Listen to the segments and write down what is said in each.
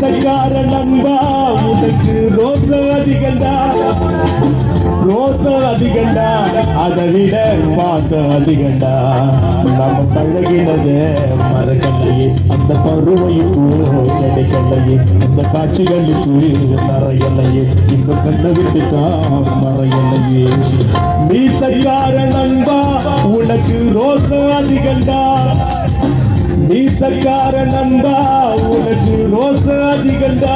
மீசக்கார நண்பா உனக்கு ரோச அதிகண்டா அதை விட பாசம் அதிகண்டா நம்ம பழகினதே மறக்கலையே அந்த பருவையும் கிடைக்கலையே அந்த காட்சிகளுக்கு மறையலையே இப்ப கண்ண விட்டுதான் மறையலையே மீசக்கார நண்பா உனக்கு ரோச அதிகண்டா மீசக்கார நண்பா உனக்கு ரோச அதிகண்டா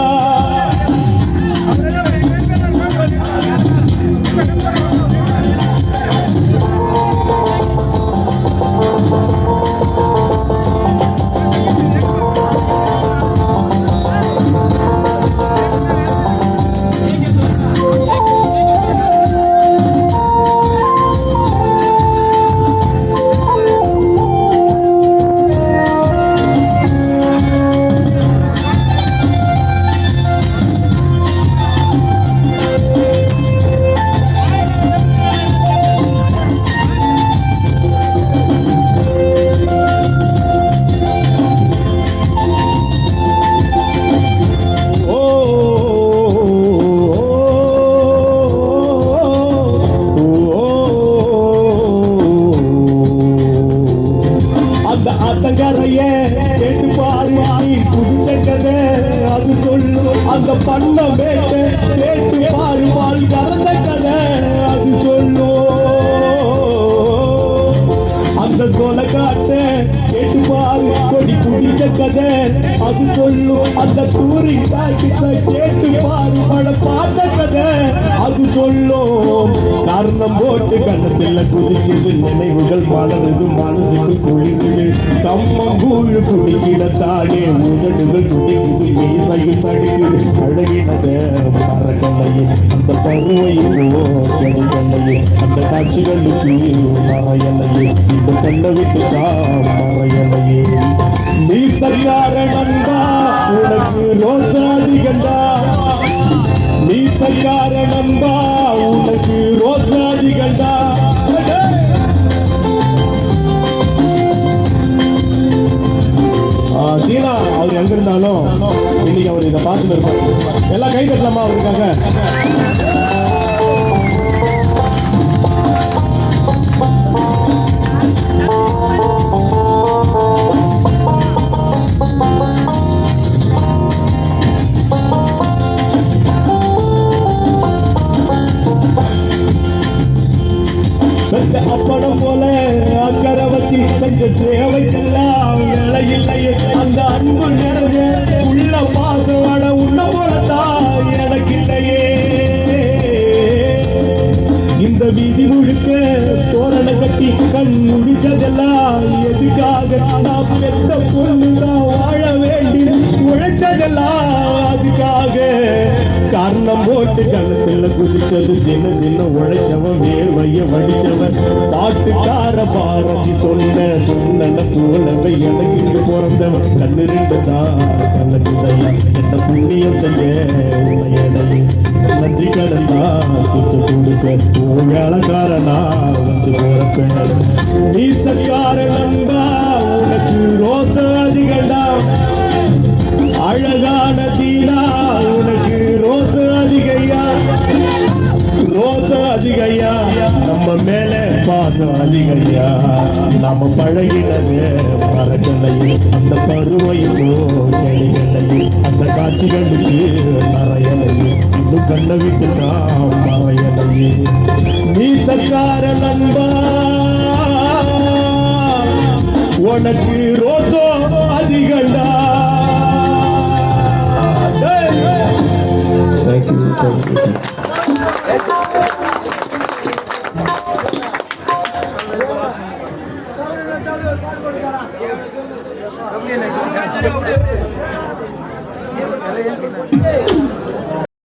கேட்டு பாரு புடிச்ச கதை அது சொல்லு அந்த பண்ண வேட்டை கேட்டு பாரு பால் கறந்த கதை அது சொல்லு அந்த சொல காட்ட கேட்டு பாரு கொடி குடிச்ச கதை அது சொல்லு அந்த டூரிங் டாக்கிஸ கேட்டு பாரு பட பார்த்த கதை அது சொல்லும் காரணம் போட்டு கண்ணத்தில் குதிச்சது நினைவுகள் மலருது மனசுக்கு குளிக்குது கம்மங்கூழ் குடிக்கிடத்தானே உதடுகள் துடிக்குது மீசையில் சடிக்குது அழகினத மறக்கலையே அந்த பருவையும் கிடைக்கலையே அந்த காட்சிகளுக்கு மறையலையே இந்த கண்ணை விட்டு மறையலையே நீ சரியார நண்பா உனக்கு ரோசாதிகண்டா நீ சரியார நண்பா உனக்கு ரோசாதிகண்டா தீனா அவர் எங்க இருந்தாலும் இன்னைக்கு அவர் இதை பார்த்துட்டு இருப்பார் எல்லாம் கை தட்டலாமா அவருக்காக அப்படம் போல அக்கறை வச்சு செஞ்ச சேவைக்கெல்லாம் வேலை இல்லையே அந்த அன்பு நிறைய உள்ள பாசவாட உன்ன போலத்தான் எனக்கு இல்லையே இந்த வீதி முழுக்க தோரண கட்டி கண் முடிச்சதெல்லாம் எதுக்காக நான் பெத்த பொண்ணுதான் வாழ வேண்டி உழைச்சதெல்லாம் அதுக்காக காரணம் போட்டு கணத்துல குதிச்சது தின தினம் உழைச்சவன் வேர்வைய வடிச்சவன் பாட்டுக்கார பாரதி சொன்ன போலவை எனக்கு இங்கு பிறந்தவன் கண்ணு ரெண்டுதான் கண்ணு என்ன புண்ணியம் செய்ய நன்றி கடந்தா துட்டு கொடுக்க வேலைக்காரனா வந்து போறப்பேன் நீ சக்கார நண்பா உனக்கு ரோச அதிகண்டா அழகான தீனா உனக்கு ரோச அதிகையா ரோச அதிகையா நம்ம மேல பாசம் அதிகையா நம்ம பழகினது மறக்கலையே அந்த பருவையும் கிடைக்கலையே அந்த காட்சிகளுக்கு மறையலையே இன்னும் கண்ண விட்டுதான் மறையலையே நீ சக்கார நண்பா உனக்கு ரோசோ அதிகண்டா Thank you.